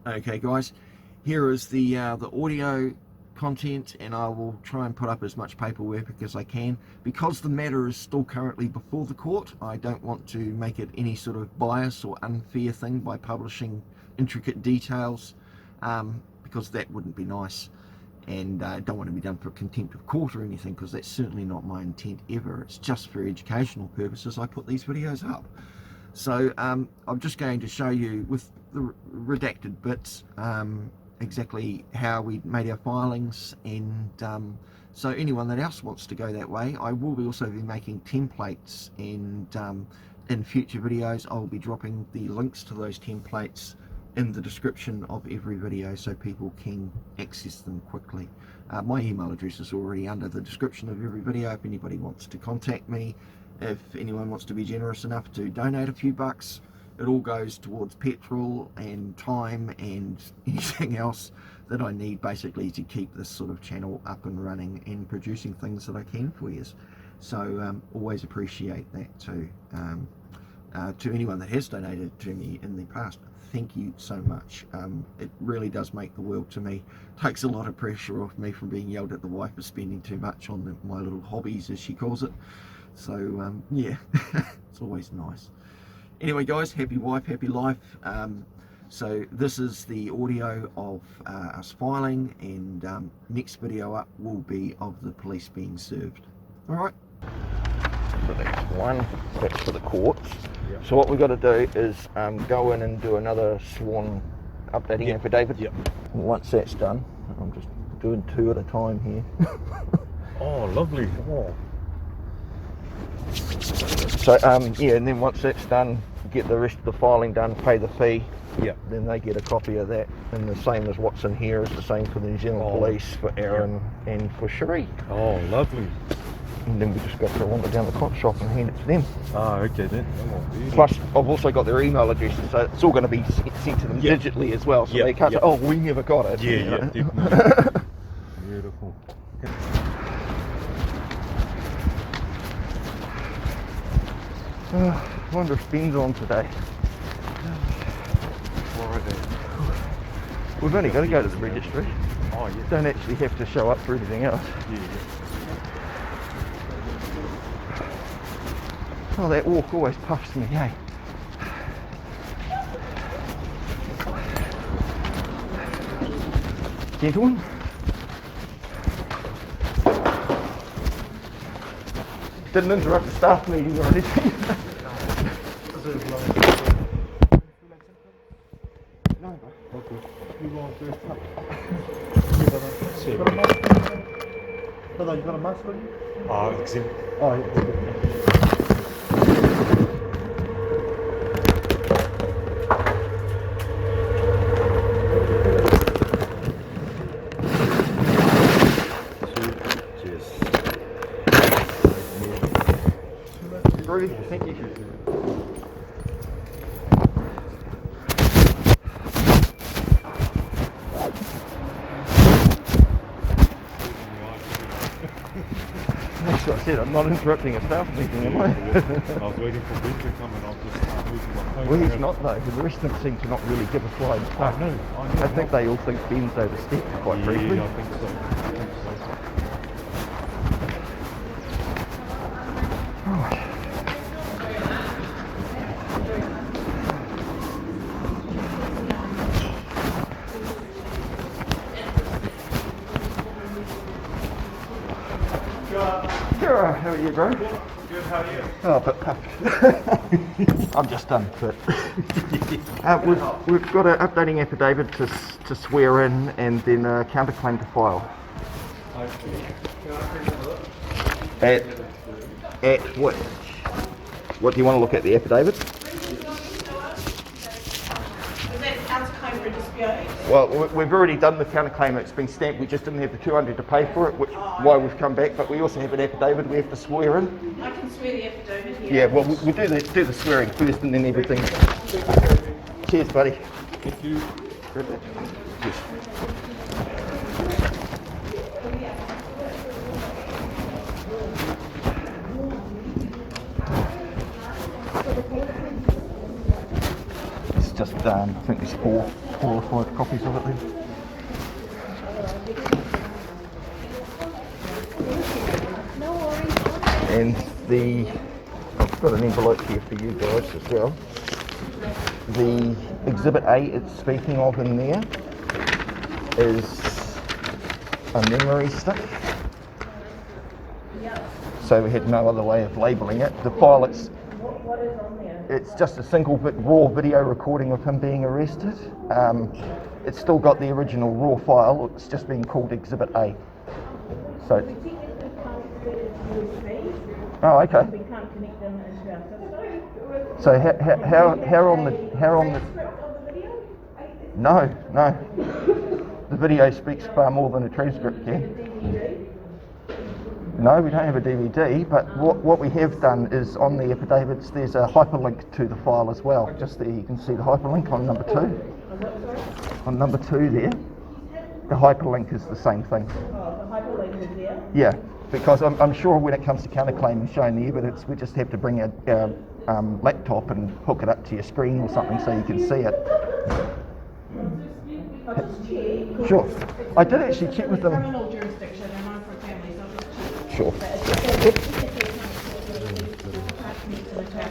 Okay guys, here is the audio content, and I will try and put up as much paperwork as I can. Because the matter is still currently before the court, I don't want to make it any sort of bias or unfair thing by publishing intricate details, because that wouldn't be nice, and I don't want to be done for contempt of court or anything, because that's certainly not my intent ever. It's just for educational purposes I put these videos up. So I'm just going to show you with the redacted bits exactly how we made our filings, and so anyone that else wants to go that way, I will also be making templates, and in future videos I will be dropping the links to those templates in the description of every video so people can access them quickly. My email address is already under the description of every video if anybody wants to contact me. If anyone wants to be generous enough to donate a few bucks, it all goes towards petrol and time and anything else that I need basically to keep this sort of channel up and running and producing things that I can for you. So always appreciate that too. To anyone that has donated to me in the past, thank you so much. It really does make the world to me. Takes a lot of pressure off me from being yelled at the wife for spending too much on my little hobbies, as she calls it. So yeah, it's always nice. Anyway guys, happy wife, happy life. So this is the audio of us filing, and next video up will be of the police being served. Alright. So that's one, that's for the courts. Yep. So what we've got to do is go in and do another sworn updating affidavit. Yep. And once that's done, I'm just doing two at a time here. Oh, lovely. Oh. So yeah, and then once that's done, get the rest of the filing done, pay the fee. Yeah. Then they get a copy of that, and the same as what's in here is the same for the New Zealand Police, for Aaron, and for Cherie. Oh, lovely. And then we just got to wander down the cop shop and hand it to them. Oh, okay then. Plus, I've also got their email addresses, so it's all going to be sent to them digitally as well, so they can't say, oh, we never got it. Yeah, yeah, definitely. Beautiful. I wonder if Ben's on today. We've only got to go to the registry. Oh, yeah. Don't actually have to show up for anything else. Yeah. Oh, that walk always puffs me, hey? Gentlemen? Didn't interrupt the staff meeting or anything. No, bro. You go on first. Brother, you got a mask on you? Oh, exempt. Oh, yeah. Thank you. That's what I said, I'm not interrupting a staff meeting, am I? I was waiting for Ben to come and I'll just start moving my phone. Well, he's not though, because the rest of them seem to not really give a flying fuck. No, I think they all think Ben's overstepped, quite frankly. Yeah, I think so. How are you, bro? Good, how are you? Oh, but puffed. I'm just done fit. We've got an updating affidavit to swear in, and then a counterclaim to file. At which? What do you want to look at, the affidavit? Well, we've already done the counterclaim. It's been stamped. We just didn't have the 200 to pay for it, which why we've come back. But we also have an affidavit we have to swear in. I can swear the affidavit here. Yeah, well, we do the swearing first and then everything. Cheers, buddy. Thank you. Yes. It's just, I think there's four or five copies of it there. And I've got an envelope here for you guys as well. The Exhibit A it's speaking of in there is a memory stick. So we had no other way of labelling it. The file, what is on there? It's just a single raw video recording of him being arrested. It's still got the original raw file, it's just been called Exhibit A. So. Oh, okay. We can't connect them into our system. So how on the No. The video speaks far more than a transcript can. No, we don't have a DVD, but what we have done is on the affidavits there's a hyperlink to the file as well. Just there you can see the hyperlink on number 2. On number 2 there, the hyperlink is the same thing. Oh, the hyperlink is there? Yeah, because I'm sure when it comes to counterclaim and showing the evidence, we just have to bring a laptop and hook it up to your screen or something so you can see it. I'll just check. Sure. I did actually check with them. Criminal jurisdiction and I'm for families, I'll just check. Sure.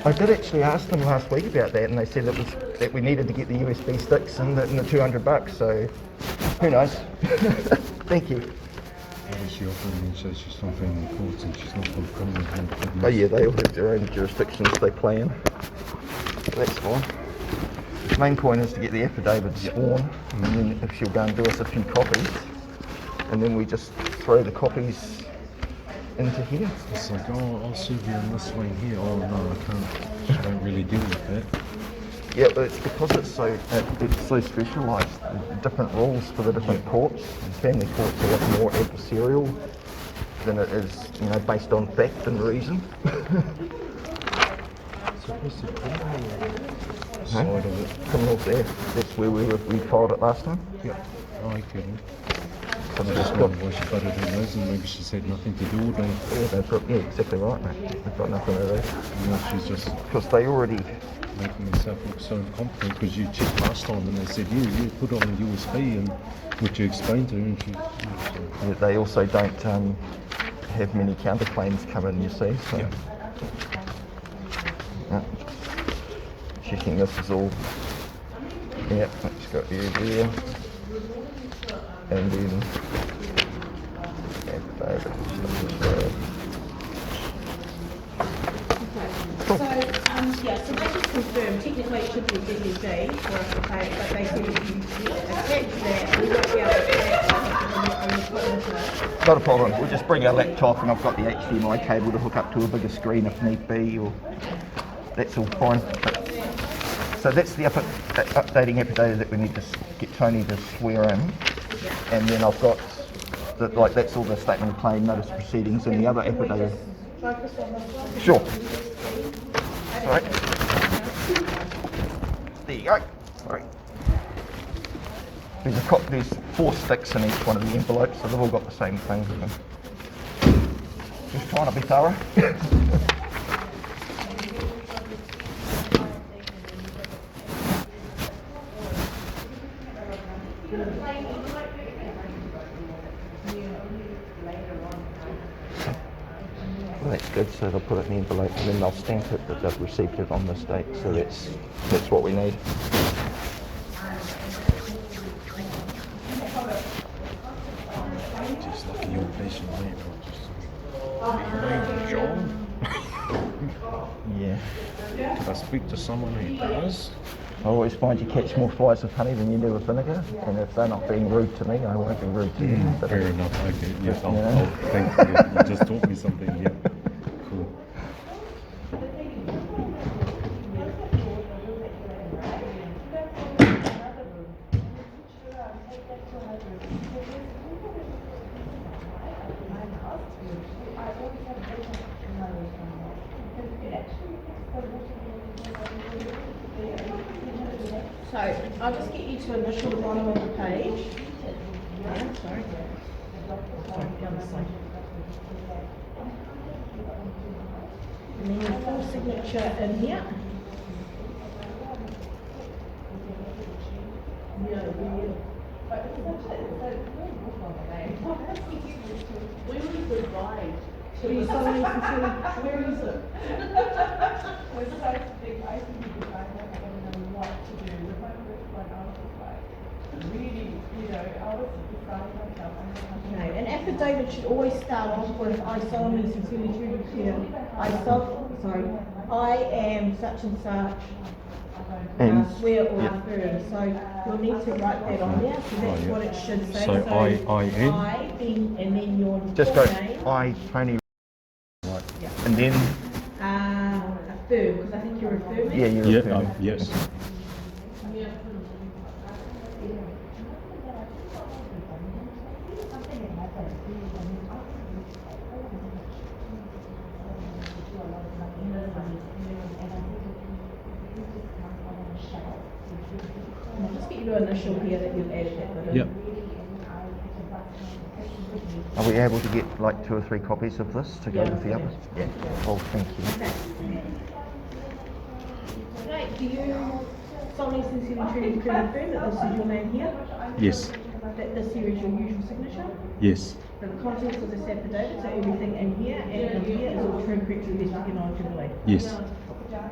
I did actually ask them last week about that, and they said that we needed to get the USB sticks and the $200. So who knows? Thank you. What is she offering me? So she's not from the courts and she's not from criminal. Oh yeah, they all have their own jurisdictions they play in. That's fine. The main point is to get the affidavit sworn, and then if she'll go and do us a few copies, and then we just throw the copies into here. It's like, oh, I'll serve you in this lane here. Oh no, I can't. She don't really deal with that. Yeah, but it's because it's so specialised. There's different rules for the different courts. And family courts are a lot more adversarial than it is, based on fact and reason. So what's the criminal side of it? Criminals there. That's where we filed it last time. Yeah. Oh, I get it. So I just wondered why she butted her nose and maybe she's had nothing to do with it. yeah, exactly right, mate. They've got nothing to do. No, she's just Because they already. making herself look so incompetent because you checked last time and they said, you put on a USB and which you explained to her and she Yeah, they also don't have many counterclaims come in, you see. So. Yeah. Checking this is all. Yeah, it's got you there. And then affidavit. So, so they just confirmed, technically it should be DVD for us to pay, but they said if you attach that, we won't be able to attach it. Not a problem. We'll just bring our laptop, and I've got the HDMI cable to hook up to a bigger screen if need be, or that's all fine. So that's the updating affidavit that we need to get Tony to swear in, and then I've got that's all the statement of claim, notice of proceedings, and the other affidavit. Focus on this one. Sure. Alright. There you go. Alright. There's 4 sticks in each one of the envelopes, so they've all got the same thing. Just trying to be thorough. Well, that's good, so they'll put it in the envelope and then they'll stamp it that they've received it on this date, so that's what we need. just like your patient name. Your name John? Yeah. Did I speak to someone who does? I always find you catch more flies with honey than you do with vinegar, and if they're not being rude to me, I won't be rude to them. Fair enough, okay. Yeah, Yeah. I'll thank you. You just taught me something, yeah. Cool. So I'll just get you to initial the bottom of the page. Yeah, sorry. Sorry, down the side. And then your full signature in here. So you solemnly sincerely, where is it? Okay, an affidavit should always start off with I solemnly sincerely swear, I am such and such. And Swear or yeah. affirm. So you'll need to write that on there. So that's what it should say. So I am? I, then, and then your just full go, name. I, Tony, Yeah. and then, Affirm, because I think you're affirming. yeah, you're Yeah, affirming. yes. I'll just get your initial here that you've added that bit in. Yep. Are we able to get like 2 or 3 copies of this to go Yeah. with the others? Yeah. Oh, thank you. Okay. Right, do you solemnly sincerely truly confirm that this is your name here? Yes. That this here is your usual signature? Yes. The contents of this affidavit, so everything in here and in here is all true and correct to the best of your knowledge and belief? Yes.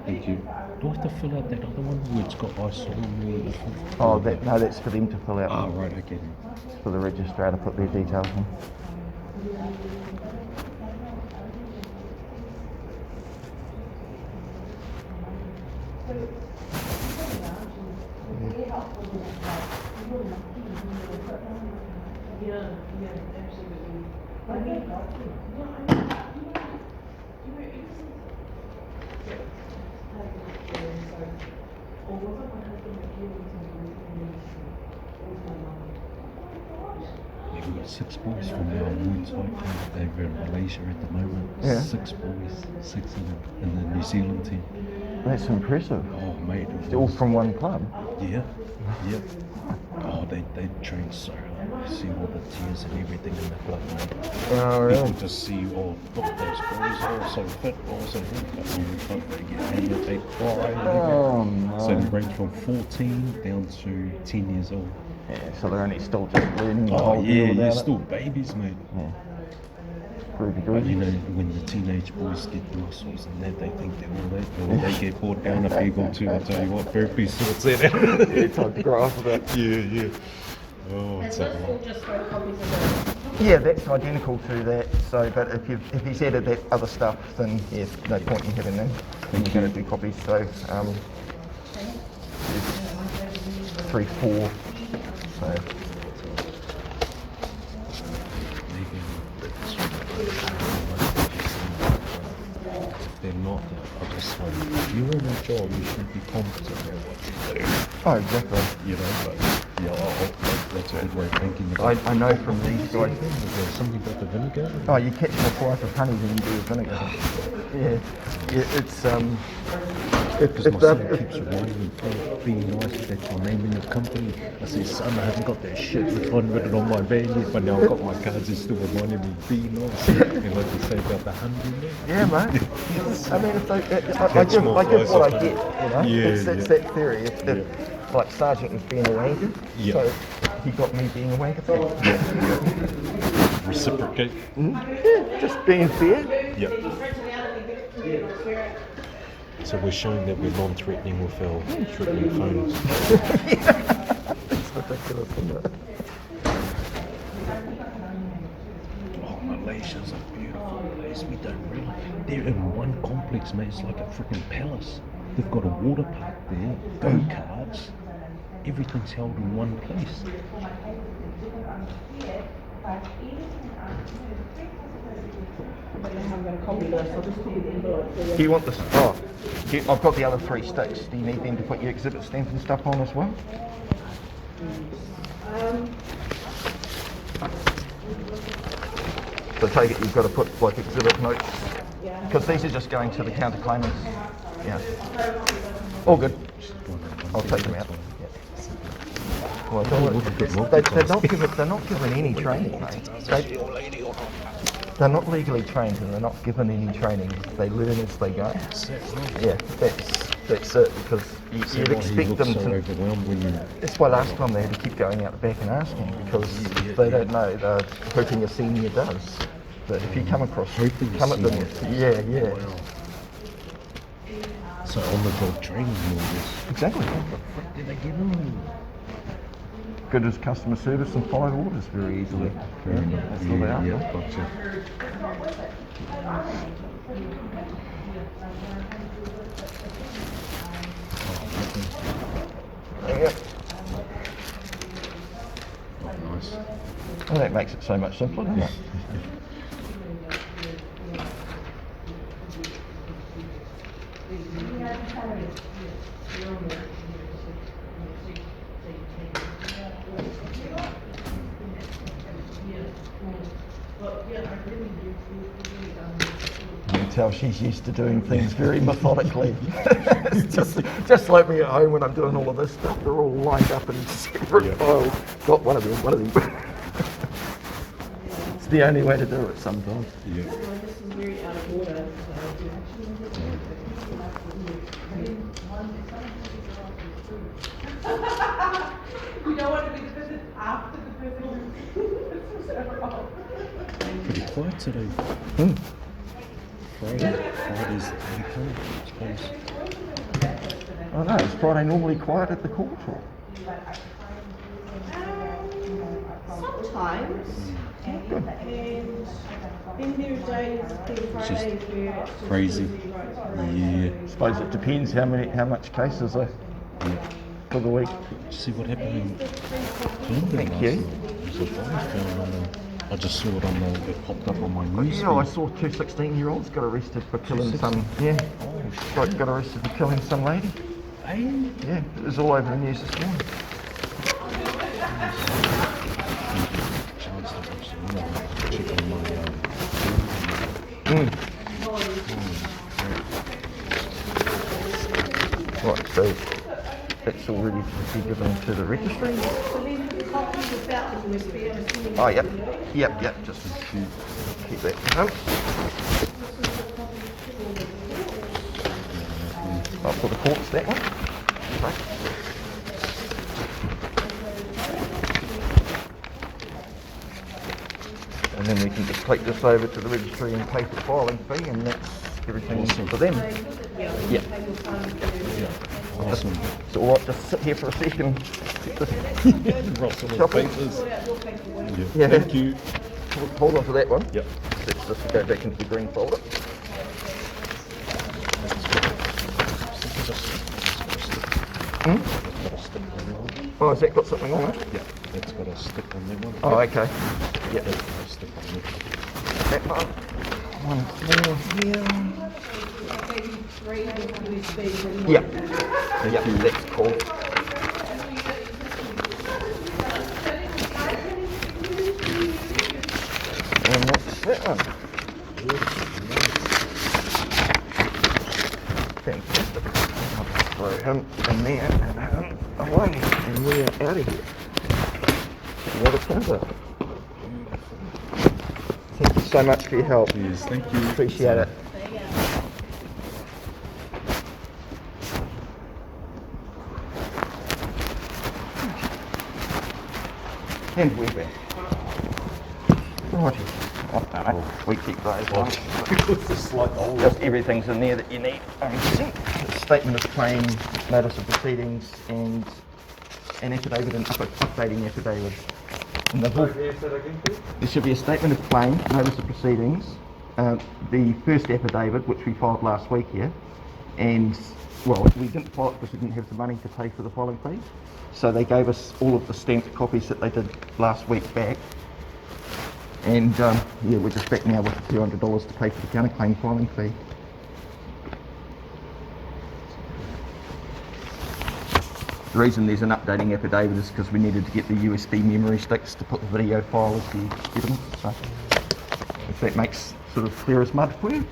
Thank you. Do I have to fill out that other one where it's got I solemnly? Oh, no, that's for them to fill out. Ah, right, okay. It's for the registrar to put their details in. We've got 6 boys from our wound side. They're in Malaysia at the moment. Yeah. 6 boys, 6 of them in the New Zealand team. That's impressive. Oh, mate. It All was- from one club. Yeah, yeah. Oh, they train so hard. You see all the tears and everything in the club, mate. Oh, really? People just see, oh, look at those boys, oh, so fit, oh, so good. But in the club, they get hammered, they cry. and Oh, everything. no. So they range from 14 down to 10 years old. Yeah, so they're only still just learning the Oh, whole deal yeah, about you're it. still babies, mate. Yeah. Groovy, But you groovy. know, when the teenage boys get the muscles and that, they think they're all that. But when they get brought down a peg or two, I tell you what, therapy sorts that out. It's hard to grow up with it. Yeah, yeah. Oh, And it's this a all lot. just photocopies of Yeah, that's identical to that. So, but if he's added that other stuff, then yes, no point in having them. Then you're going to do copies. So, 3, 4. So, If they're not, I'll just say, if you're in a job, you should be competent at what you do. oh, exactly. You know, but yeah, that's a good way of thinking about it. I know from these guys. Is there something about the vinegar? Oh, you catch more flies with honey than you do with vinegar. Yeah, yeah, it's Because my son keeps reminding me, oh, be nice, that's your name in your company. I say, son, I haven't got that shit written on my van yet, but now I've got my cards, it's still reminding me, be nice. And like you say about the honey, yeah, mate. I mean, if they, I Catch give more what flies I with get. You know, honey. Yeah, it's yeah. that theory. If like Sergeant was being a wanker, Yeah. so he got me being a wanker back. Reciprocate. Yeah, just being fair. Yeah. So we're showing that we're non-threatening with our threatening phones. It's ridiculous, isn't it? Oh, Malaysia's a beautiful place. We don't really. They're in one complex, mate. It's like a freaking palace. They've got a water park there, go-karts. Everything's held in one place. I'm going to copy this, I'll just copy the envelope for you. Do you want this? Oh, I've got the other 3 sticks. Do you need them to put your exhibit stamp and stuff on as well? So take it, you've got to put like exhibit notes. Because these are just going to the counterclaimants. Yeah. All good. I'll take them out. Yeah. Well, they're not given any training, mate. They're not legally trained and they're not given any training. They learn as they go. Yeah, that's it, because you'd expect them to. Overwhelmed when you. That's why last time they had to keep going out the back and asking, because they don't know. They're hoping a senior does. But if you come across, come at them. Yeah. Wow. So on the job training more or less. Exactly. What the fuck did they give them? Good as customer service and follow orders very easily. Fair enough. That's what they are. Yeah, gotcha. Yeah. Oh, nice. Well, that makes it so much simpler, doesn't it? You can tell she's used to doing things very methodically. It's just like me at home when I'm doing all of this stuff. They're all lined up in separate files. Got one of them. It's the only way to do it sometimes. Yeah. This is very out of order. You don't want to be the person after the person. Pretty quiet today. Friday's pretty cool, I suppose. I know, is Friday normally quiet at the court? Or? Sometimes. And then there are days, Fridays where it's just crazy. busy, Yeah. I suppose it depends how much cases are for the week. Did you see what happened in Plandemic Thank last you. night? It was a body found on the, I just saw it on the, it popped up on my news. Yeah, I saw two 16-year-olds got arrested for killing some. Yeah, got arrested for killing some lady. Hey. Yeah, it was all over the news this morning. Chance to watch some more. Check on my Right, so that's all ready to be given to the registry. So then the copies about the USB, I'm assuming. Oh, yep, just keep that home. Oh, for the courts, that one. Right. And then we can just take this over to the registry and pay for the filing fee, and that's everything for them. Yeah. awesome. So all right, just sit here for a second. Rustle of Shuffle. papers. Yeah. Thank you. Hold on to that one. Yep. Let's just go back into the green folder. Oh, has that got something on it? Yeah, that's got a stick on that one. Oh, okay. Yeah, that's got a stick on it. That one. One more here. Yeah. Yeah, that's cool. And what's that one? Fantastic. I'll just throw him in there and him away, and we're out of here. What a pleasure. Thank you so much for your help. Yes, thank you. Appreciate it. And we're back. Righty. Oh, no, we keep those ones. Just everything's in there that you need. Statement of claim, notice of proceedings, and an affidavit and updating affidavit. And there should be a statement of claim, notice of proceedings, the first affidavit, which we filed last week here, and, well, we didn't file it because we didn't have the money to pay for the filing fee. So they gave us all of the stamped copies that they did last week back. And yeah, we're just back now with the $200 to pay for the counterclaim filing fee. The reason there's an updating affidavit is because we needed to get the USB memory sticks to put the video file as the evidence. So if that makes sort of clear as mud for you.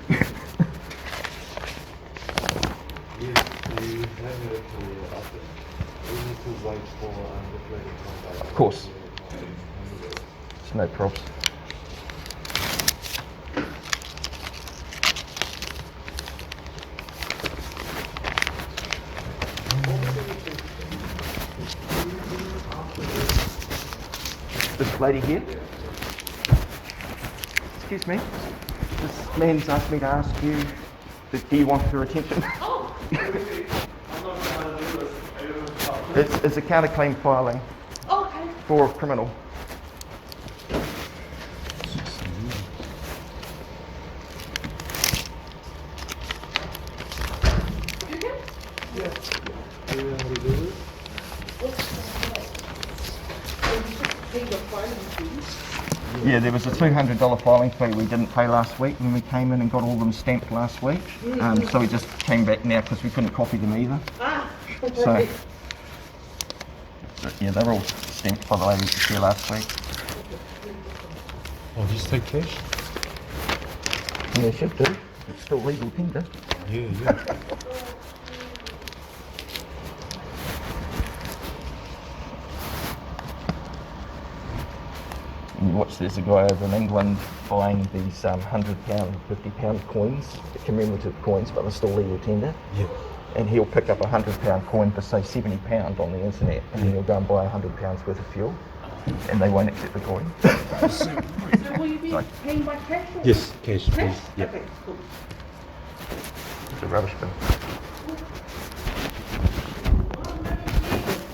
Of course. It's no props. this lady here. Excuse me. This man's asked me to ask you, do you want her attention? Oh. It's a counterclaim filing Oh, okay. for a criminal. Yeah, there was a $200 filing fee we didn't pay last week when we came in and got all them stamped last week. So we just came back now because we couldn't copy them either. So, yeah, they're all stamped by the lady that was here last week. Oh, just take cash? Yeah, should do. It's still legal tender. Yeah, yeah. And watch, there's a guy over in England buying these £100, £50 coins, commemorative coins, but they're still legal tender. Yeah. And he'll pick up a £100 coin for say £70 on the internet, and then he'll go and buy £100 worth of fuel, and they won't accept the coin. So will you be paying by cash? Or Yes, cash, please. cash? Yeah. Okay, cool. It's a rubbish bin.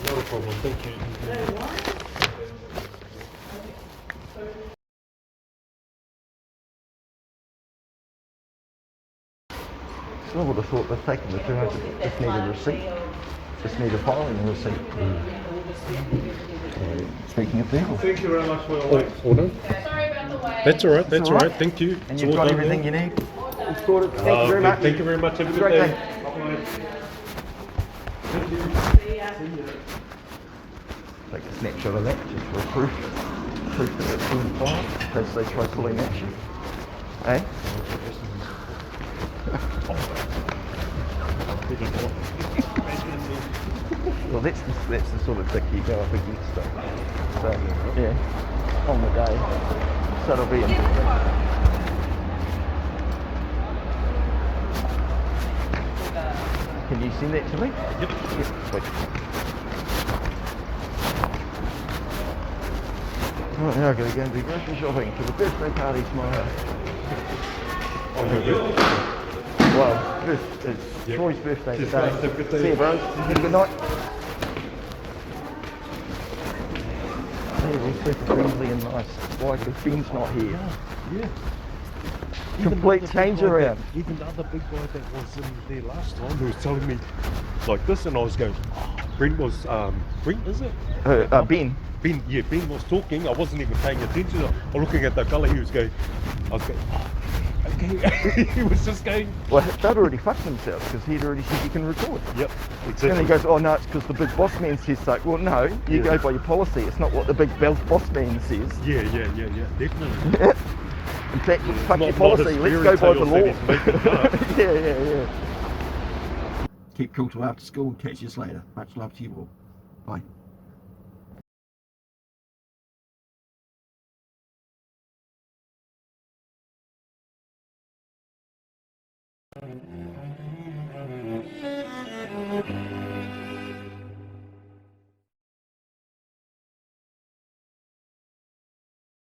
No problem, thank you. So I would have thought they've taken the 200, just need a receipt. Just need a filing receipt. Speaking of devil. Thank you very much for your work. Oh, no? Sorry about the wait. That's alright, that's all right. alright, thank you. And It's you've all got done everything now. you need. All sorted. Thank you very much. Thank you very much, have a good Great day. day. See ya. Take a snapshot of that just for proof. Proof that it's been filed in case they try pulling action. Eh? Well, that's the sort of dick you go up against though. So, yeah, on the day. So it'll be Can you send that to me? Yep. Sweet. Right, now I'm going to go and do grocery shopping for the birthday party tomorrow. Well, it's Troy's birthday Cheers, today. guys. Have a good day. See you, bros. Have a good night. Yeah, we're super friendly and nice. Why? Because Ben's not here. Yeah. Complete change around. Even the other big guy that was in there last time, who was telling me like this, and I was going, Brent was, Brent, is it? Ben. Ben, yeah, Ben was talking, I wasn't even paying attention. I was looking at the fella, he was going, I was going, okay. He was just going, Well, they'd already fucked themselves because he'd already said you can record. yep, exactly. And he goes, oh no, it's because the big boss man says so. Well, no, you go by your policy. It's not what the big boss man says. Yeah, definitely. In fact, fuck your Not policy. his Let's go by the fairy law. tales that he's making up. Yeah. Keep cool till after school and catch you later. Much love to you all. Bye.